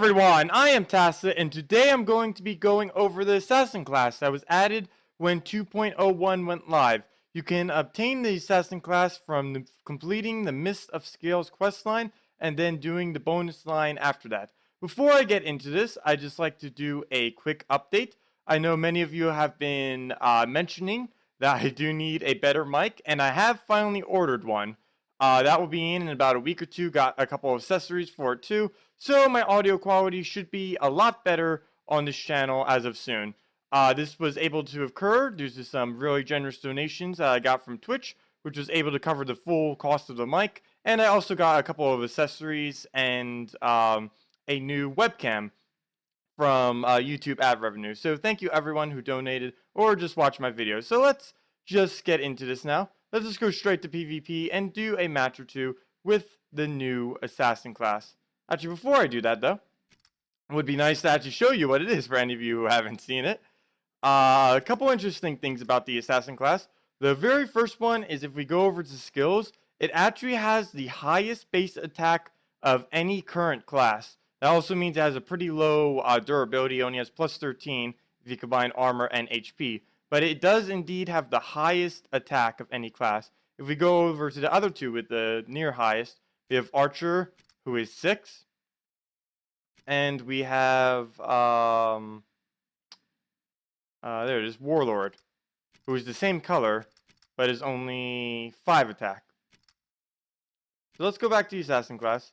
everyone, I am Tacet, and today I'm going to be going over the Assassin class that was added when 2.01 went live. You can obtain the Assassin class from completing the Mist of Scales questline and then doing the bonus line after that. Before I get into this, I'd just like to do a quick update. I know many of you have been mentioning that I do need a better mic, and I have finally ordered one. That will be in about a week or two. Got a couple of accessories for it too. So my audio quality should be a lot better on this channel as of soon. This was able to occur due to some really generous donations that I got from Twitch, which was able to cover the full cost of the mic. And I also got a couple of accessories and a new webcam from YouTube ad revenue. So thank you everyone who donated or just watched my videos. So let's just get into this now. Let's just go straight to PvP and do a match or two with the new Assassin class. Actually, before I do that though, it would be nice to actually show you what it is for any of you who haven't seen it. A couple interesting things about the Assassin class. The very first one is if we go over to skills, it actually has the highest base attack of any current class. That also means it has a pretty low durability. It only has plus 13 if you combine armor and HP. But it does indeed have the highest attack of any class. If we go over to the other two with the near highest, we have Archer, who is 6. And we have, there it is, Warlord, who is the same color, but is only 5 attack. So let's go back to the Assassin class.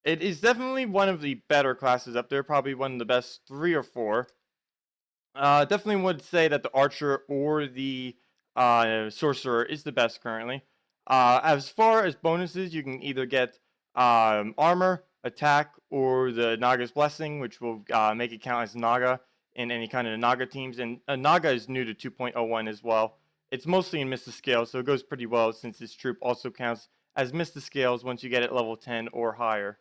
It is definitely one of the better classes up there, probably one of the best 3 or 4. Definitely would say that the Archer or the Sorcerer is the best currently. As far as bonuses, you can either get armor, attack, or the Naga's Blessing, which will make it count as Naga in any kind of Naga teams. And Naga is new to 2.01 as well. It's mostly in Mist of Scales, so it goes pretty well since this troop also counts as Mist of Scales once you get it level 10 or higher.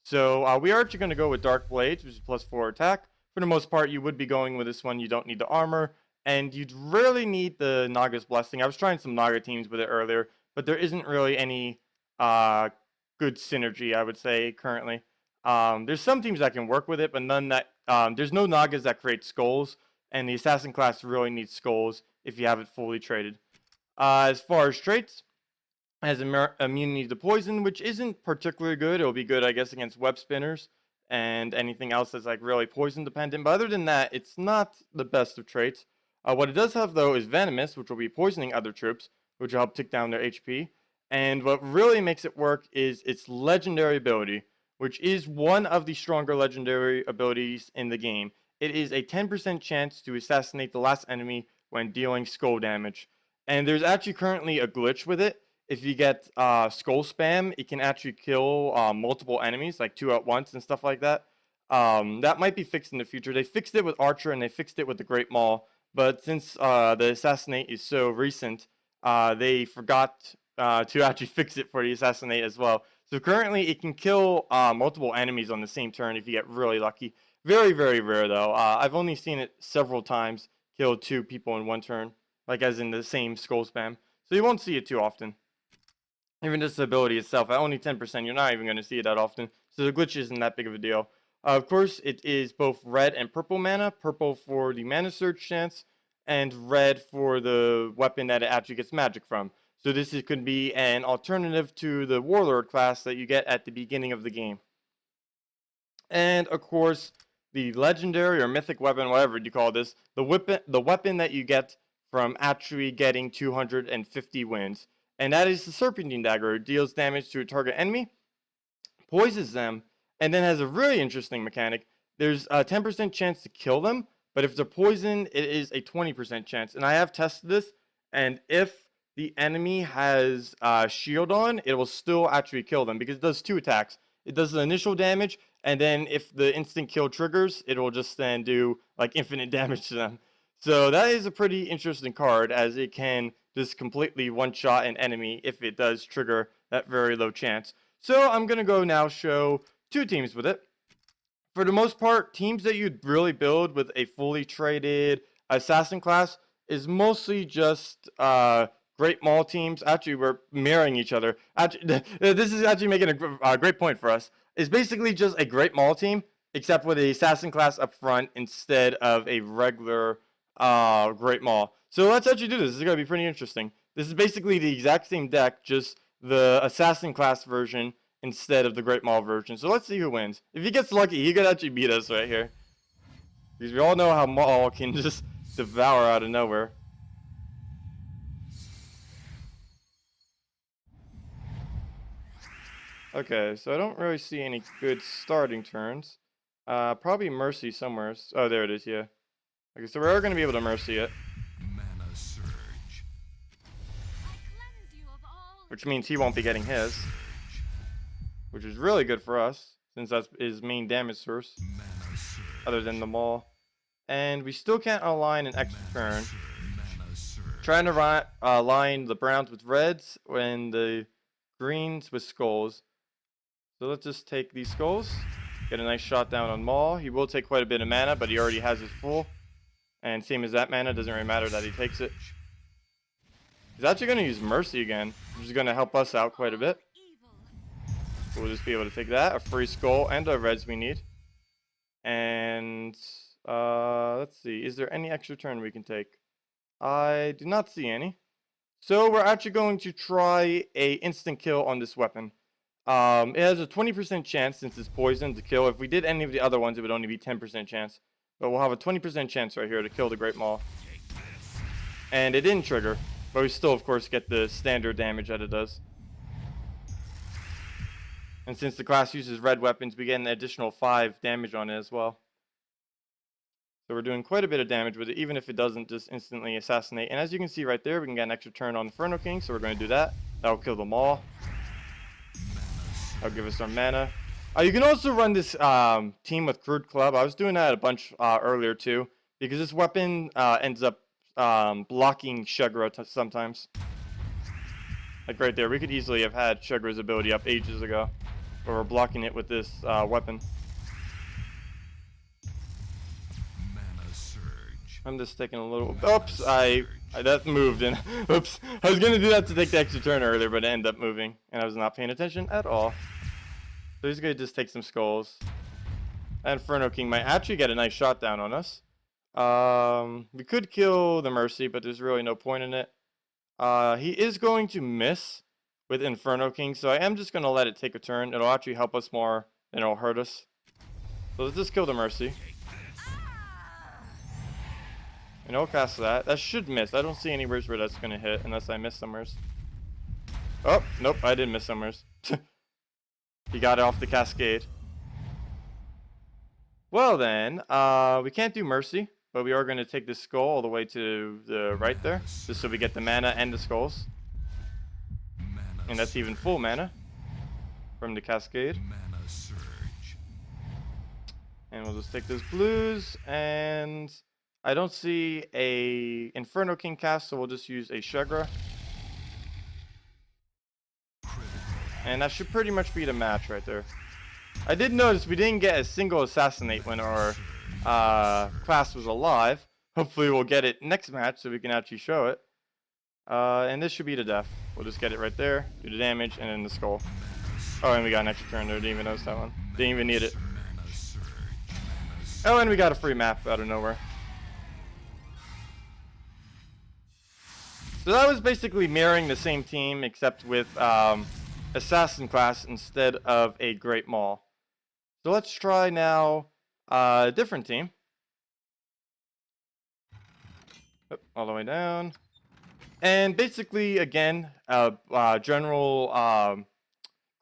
So we are actually going to go with Dark Blades, which is plus 4 attack. For the most part, you would be going with this one. You don't need the armor, and you'd rarely need the Naga's Blessing. I was trying some Naga teams with it earlier, but there isn't really any good synergy, I would say, currently. There's some teams that can work with it, but none that... there's no Nagas that create skulls, and the Assassin class really needs skulls if you have it fully traded. As far as traits, it has immunity to poison, which isn't particularly good. It'll be good, I guess, against web spinners and anything else that's like really poison dependent. But other than that, it's not the best of traits. What it does have though is venomous, which will be poisoning other troops, which will help tick down their HP. And what really makes it work is its legendary ability, which is one of the stronger legendary abilities in the game. It is a 10% chance to assassinate the last enemy when dealing skull damage. And there's actually currently a glitch with it. If you get skull spam, it can actually kill multiple enemies, like 2 at once and stuff like that. That might be fixed in the future. They fixed it with Archer and they fixed it with the Great Maul. But since the Assassinate is so recent, they forgot to actually fix it for the Assassinate as well. So currently it can kill multiple enemies on the same turn if you get really lucky. Very, very rare though. I've only seen it several times kill 2 people in one turn, like as in the same skull spam. So you won't see it too often. Even this ability itself, at only 10%, you're not even going to see it that often. So the glitch isn't that big of a deal. Of course, it is both red and purple mana. Purple for the mana surge chance, and red for the weapon that it actually gets magic from. So this could be an alternative to the Warlord class that you get at the beginning of the game. And of course, the legendary or mythic weapon, whatever you call this, the weapon that you get from actually getting 250 wins. And that is the Serpentine Dagger. It deals damage to a target enemy, poisons them, and then has a really interesting mechanic. There's a 10% chance to kill them, but if they're poisoned, it is a 20% chance. And I have tested this, and if the enemy has shield on, it will still actually kill them because it does 2 attacks. It does the initial damage, and then if the instant kill triggers, it will just then do like infinite damage to them. So that is a pretty interesting card, as it can just completely one-shot an enemy if it does trigger that very low chance. So I'm going to go now show 2 teams with it. For the most part, teams that you'd really build with a fully traded Assassin class is mostly just Great Maul teams actually were mirroring each other. Actually, this is actually making a great point for us. It's basically just a Great Maul team, except with a assassin class up front instead of a regular Great Maul. So let's actually do this. This is going to be pretty interesting. This is basically the exact same deck, just the assassin class version instead of the Great Maul version. So let's see who wins. If he gets lucky, he could actually beat us right here. Because we all know how Maul can just devour out of nowhere. Okay, so I don't really see any good starting turns. Probably Mercy somewhere. Oh, there it is, yeah. Okay, so we're going to be able to Mercy it. Mana surge. Which means he won't be getting his. Which is really good for us, since that's his main damage source. Other than the Maul. And we still can't align an extra turn. Trying to align the browns with reds and the greens with skulls. So let's just take these skulls. Get a nice shot down on Maul. He will take quite a bit of mana, but he already has his full. And same as that mana, doesn't really matter that he takes it. He's actually going to use Mercy again, which is going to help us out quite a bit. We'll just be able to take that, a free skull, and the reds we need. And let's see, is there any extra turn we can take? I do not see any. So we're actually going to try a instant kill on this weapon. It has a 20% chance, since it's poison, to kill. If we did any of the other ones, it would only be 10% chance. But we'll have a 20% chance right here to kill the Great Maul. And it didn't trigger, but we still, of course, get the standard damage that it does. And since the class uses red weapons, we get an additional 5 damage on it as well. So we're doing quite a bit of damage with it, even if it doesn't just instantly assassinate. And as you can see right there, we can get an extra turn on Inferno King, so we're going to do that. That'll kill the Maul. That'll give us our mana. You can also run this team with Crude Club. I was doing that a bunch earlier too, because this weapon ends up blocking Shugra sometimes. Like right there, we could easily have had Shugra's ability up ages ago, but we're blocking it with this weapon. Mana surge. I'm just taking a little. Oops, that moved and oops. I was gonna do that to take the extra turn earlier, but it ended up moving, and I was not paying attention at all. So he's gonna just take some skulls. And Inferno King might actually get a nice shot down on us. We could kill the Mercy, but there's really no point in it. He is going to miss with Inferno King, so I am just gonna let it take a turn. It'll actually help us more than it'll hurt us. So let's just kill the Mercy. And I'll cast that. That should miss. I don't see anywhere where that's gonna hit unless I miss somewheres. Oh, nope, I did miss somewheres. He got it off the cascade. Well then, we can't do Mercy, but we are going to take this skull all the way to the right there, just so we get the mana and the skulls. And that's even full mana from the cascade. Mana surge. And we'll just take those blues, and I don't see a Inferno King cast, so we'll just use a Shugra. And that should pretty much be the match right there. I did notice we didn't get a single assassinate when our class was alive. Hopefully we'll get it next match so we can actually show it. And this should be the death. We'll just get it right there, do the damage, and then the skull. Oh, and we got an extra turn there. Didn't even notice that one. Didn't even need it. Oh, and we got a free map out of nowhere. So that was basically mirroring the same team, except with Assassin class instead of a Great Maul. So let's try now a different team. All the way down. And basically, again, general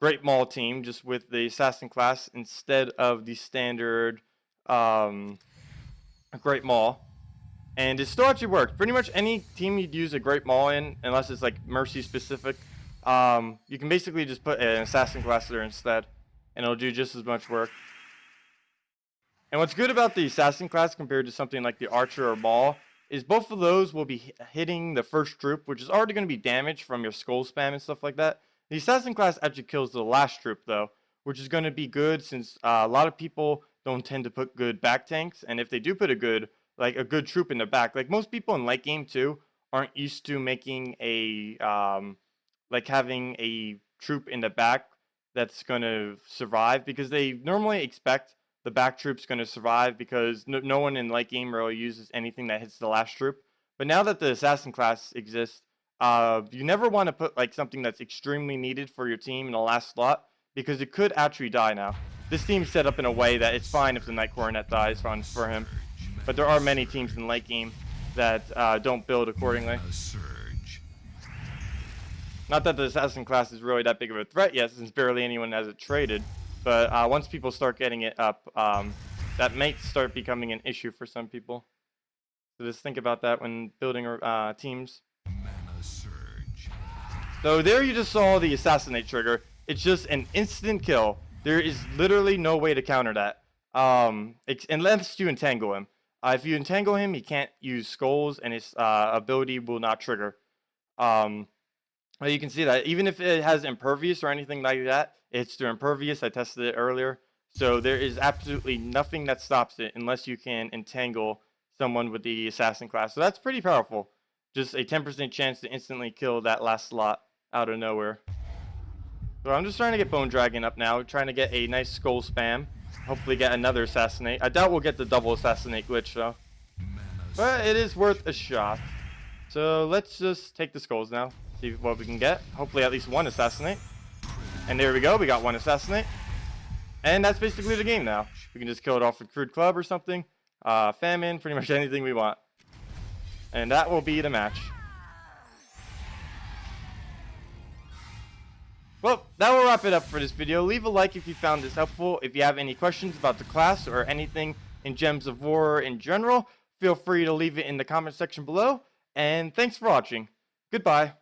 Great Maul team, just with the Assassin class instead of the standard Great Maul. And it still actually works. Pretty much any team you'd use a Great Maul in, unless it's like Mercy specific, you can basically just put an Assassin class there instead, and it'll do just as much work. And what's good about the Assassin class compared to something like the Archer or Maul is both of those will be hitting the first troop, which is already going to be damaged from your skull spam and stuff like that. The Assassin class actually kills the last troop though, which is going to be good since a lot of people don't tend to put good back tanks, and if they do put a good troop in the back, like most people in late game too, aren't used to making a like having a troop in the back that's going to survive, because they normally expect the back troop's going to survive because no one in late game really uses anything that hits the last troop. But now that the assassin class exists, you never want to put like something that's extremely needed for your team in the last slot, because it could actually die now. This team's set up in a way that it's fine if the Knight Coronet dies for him, but there are many teams in late game that don't build accordingly. Mana surge. Not that the assassin class is really that big of a threat yet, since barely anyone has it traded. But once people start getting it up, that might start becoming an issue for some people. So just think about that when building teams. Mana surge. So there you just saw the assassinate trigger. It's just an instant kill. There is literally no way to counter that, unless you entangle him. If you entangle him, he can't use skulls, and his ability will not trigger. You can see that even if it has impervious or anything like that, it's through impervious. I tested it earlier. So there is absolutely nothing that stops it unless you can entangle someone with the assassin class. So that's pretty powerful. Just a 10% chance to instantly kill that last slot out of nowhere. So I'm just trying to get Bone Dragon up now, trying to get a nice skull spam. Hopefully get another assassinate. I doubt we'll get the double assassinate glitch though. But it is worth a shot. So let's just take the skulls now. See what we can get. Hopefully at least one assassinate. And there we go. We got one assassinate. And that's basically the game now. We can just kill it off with Crude Club or something. Famine, pretty much anything we want. And that will be the match. Well, that will wrap it up for this video. Leave a like if you found this helpful. If you have any questions about the class or anything in Gems of War in general, feel free to leave it in the comment section below. And thanks for watching. Goodbye.